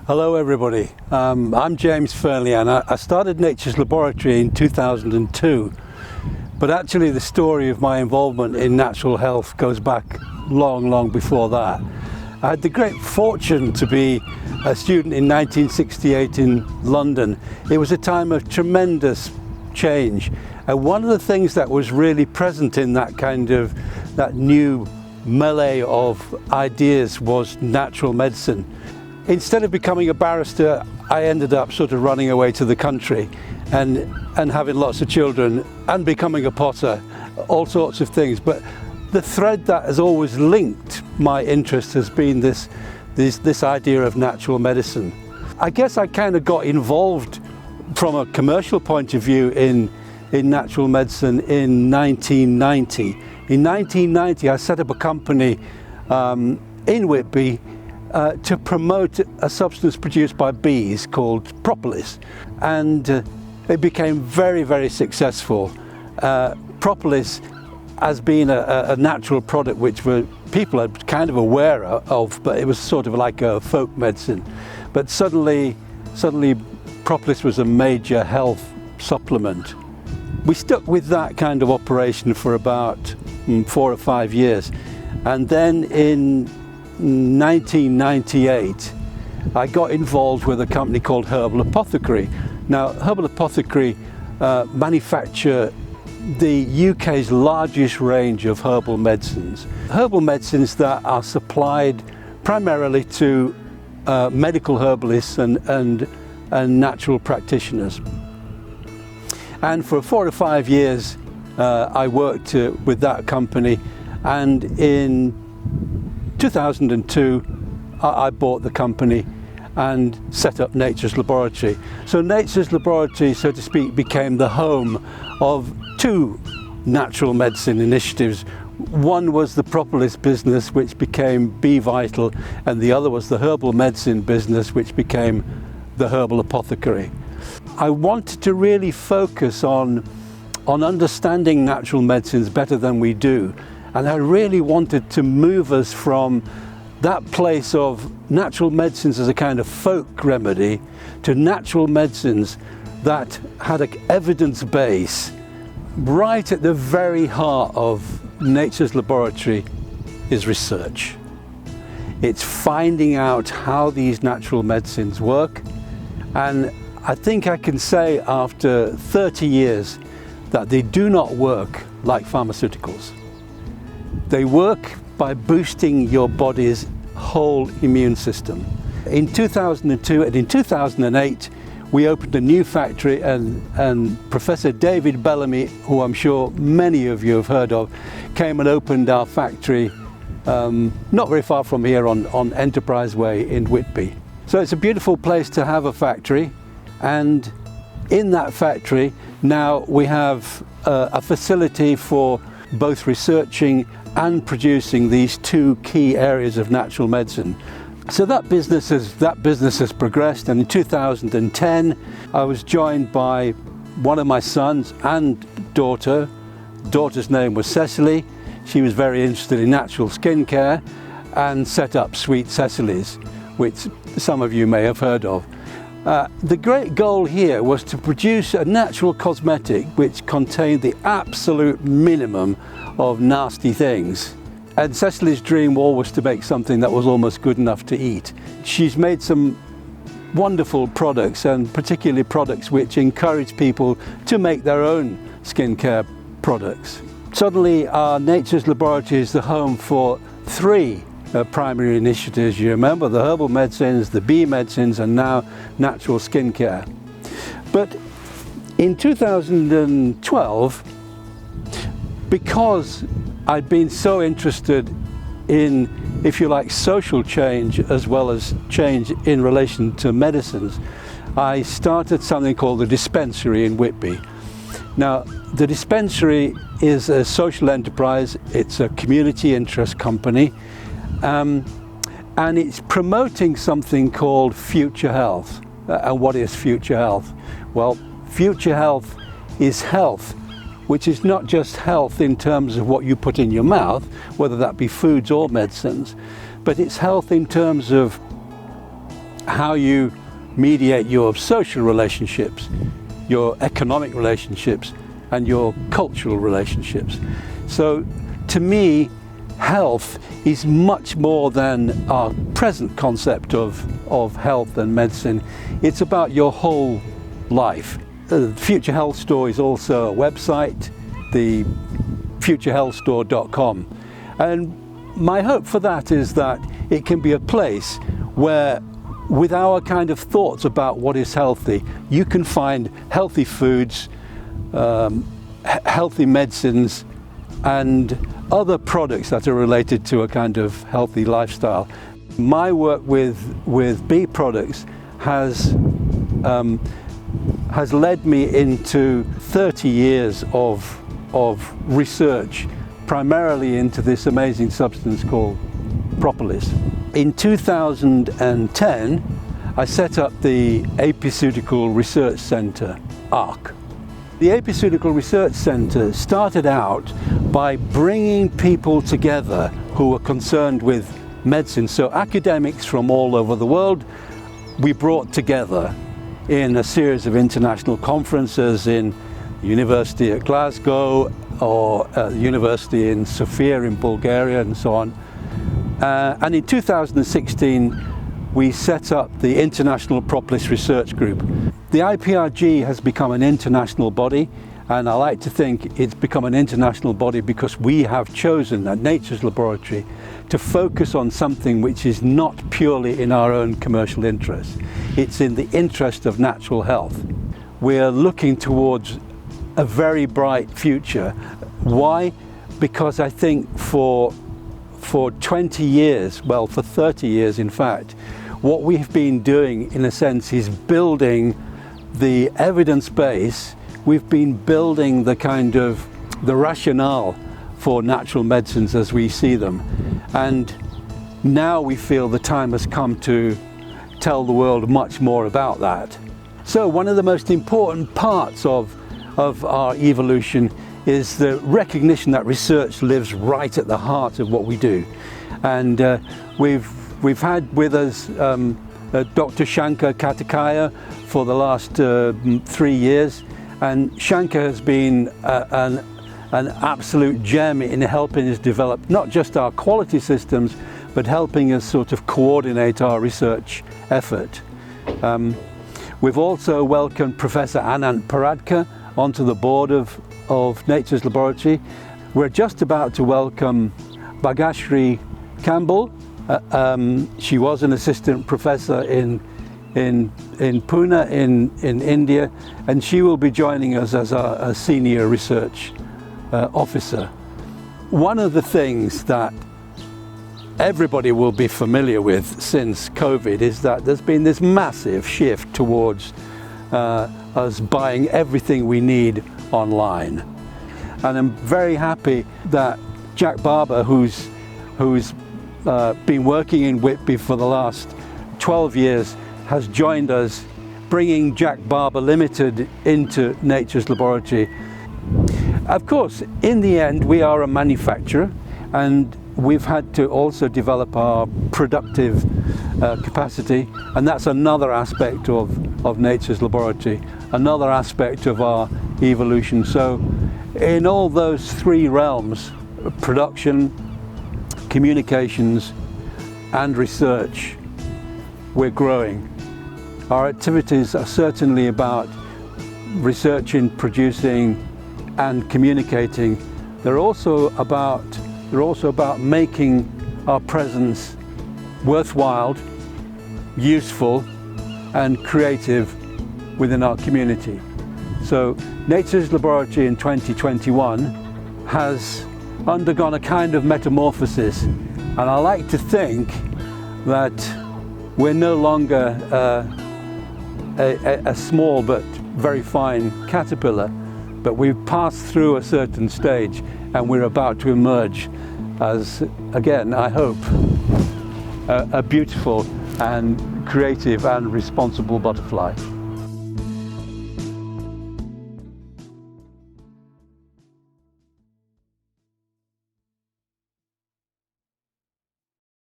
Hello everybody, I'm James Fearnley and I started Nature's Laboratory in 2002, but actually the story of my involvement in natural health goes back long before that. I had the great fortune to be a student in 1968 in London. It was a time of tremendous change, and one of the things that was really present in that new melee of ideas was natural medicine. Instead of becoming a barrister, I ended up sort of running away to the country and having lots of children and becoming a potter, all sorts of things. But the thread that has always linked my interest has been this idea of natural medicine. I guess I kind of got involved from a commercial point of view in natural medicine in 1990. In 1990, I set up a company in Whitby to promote a substance produced by bees called propolis, and it became very successful. Propolis has been a natural product which people are kind of aware of, but it was sort of like a folk medicine. But suddenly propolis was a major health supplement. We stuck with that kind of operation for about 4 or 5 years, and then in 1998 I got involved with a company called Herbal Apothecary. Now, Herbal Apothecary manufacture the UK's largest range of herbal medicines that are supplied primarily to medical herbalists and natural practitioners. And for 4 or 5 years I worked with that company, and in 2002 I bought the company and set up Nature's Laboratory. So Nature's Laboratory, so to speak, became the home of 2 natural medicine initiatives. One was the propolis business, which became BeeVital, and the other was the herbal medicine business, which became the Herbal Apothecary. I wanted to really focus on understanding natural medicines better than we do. And I really wanted to move us from that place of natural medicines as a kind of folk remedy to natural medicines that had an evidence base. Right at the very heart of Nature's Laboratory is research. It's finding out how these natural medicines work, and I think I can say after 30 years that they do not work like pharmaceuticals. They work by boosting your body's whole immune system. In 2002 and in 2008, we opened a new factory, and Professor David Bellamy, who I'm sure many of you have heard of, came and opened our factory not very far from here on Enterprise Way in Whitby. So it's a beautiful place to have a factory, and in that factory now we have a facility for both researching and producing these 2 key areas of natural medicine. So that business has progressed, and in 2010 I was joined by one of my sons and daughter. Daughter's name was Cecily. She was very interested in natural skincare and set up Sweet Cecily's, which some of you may have heard of. The great goal here was to produce a natural cosmetic which contained the absolute minimum of nasty things. And Cecily's dream was to make something that was almost good enough to eat. She's made some wonderful products, and particularly products which encourage people to make their own skincare products. Suddenly our Nature's Laboratory is the home for 3 primary initiatives. You remember the herbal medicines, the bee medicines, and now natural skincare. But in 2012, because I'd been so interested in, if you like, social change as well as change in relation to medicines, I started something called the Dispensary in Whitby. Now, the Dispensary is a social enterprise. It's a community interest company, and it's promoting something called future health. And what is future health? Well, future health is health which is not just health in terms of what you put in your mouth, whether that be foods or medicines, but it's health in terms of how you mediate your social relationships, your economic relationships, and your cultural relationships. So to me, health is much more than our present concept of health and medicine. It's about your whole life. The Future Health Store is also a website, the futurehealthstore.com. And my hope for that is that it can be a place where, with our kind of thoughts about what is healthy, you can find healthy foods, healthy medicines, and other products that are related to a kind of healthy lifestyle. My work with bee products has led me into 30 years of research, primarily into this amazing substance called propolis. In 2010, I set up the Apiceutical Research Centre, ARC. The Apiceutical Research Centre started out by bringing people together who were concerned with medicine. So academics from all over the world, we brought together in a series of international conferences in the University at Glasgow or the University in Sofia in Bulgaria and so on. And in 2016, we set up the International Propolis Research Group. The IPRG has become an international body, and I like to think it's become an international body because we have chosen at Nature's Laboratory to focus on something which is not purely in our own commercial interest. It's in the interest of natural health. We're looking towards a very bright future. Why? Because I think for 20 years, well, for 30 years in fact, what we've been doing in a sense is building the evidence base. We've been building the kind of the rationale for natural medicines as we see them, and now we feel the time has come to tell the world much more about that. So one of the most important parts of our evolution is the recognition that research lives right at the heart of what we do. And we've had with us Dr. Shankar Katakaya for the last 3 years, and Shankar has been an absolute gem in helping us develop not just our quality systems, but helping us sort of coordinate our research effort. We've also welcomed Professor Anant Paradkar onto the board of Nature's Laboratory. We're just about to welcome Bhagashri Campbell. She was an assistant professor in Pune in India, and she will be joining us as a senior research officer. One of the things that everybody will be familiar with since COVID is that there's been this massive shift towards us buying everything we need online. And I'm very happy that Jack Barber, who's been working in Whitby for the last 12 years, has joined us, bringing Jack Barber Limited into Nature's Laboratory. Of course, in the end, we are a manufacturer, and we've had to also develop our productive capacity, and that's another aspect of Nature's Laboratory, another aspect of our evolution. So in all those three realms, production, communications, and research, we're growing. Our activities are certainly about researching, producing, and communicating. They're also about making our presence worthwhile, useful, and creative within our community. So Nature's Laboratory in 2021 has undergone a kind of metamorphosis, and I like to think that we're no longer a small but very fine caterpillar, but we've passed through a certain stage, and we're about to emerge as, again, I hope, a beautiful and creative and responsible butterfly.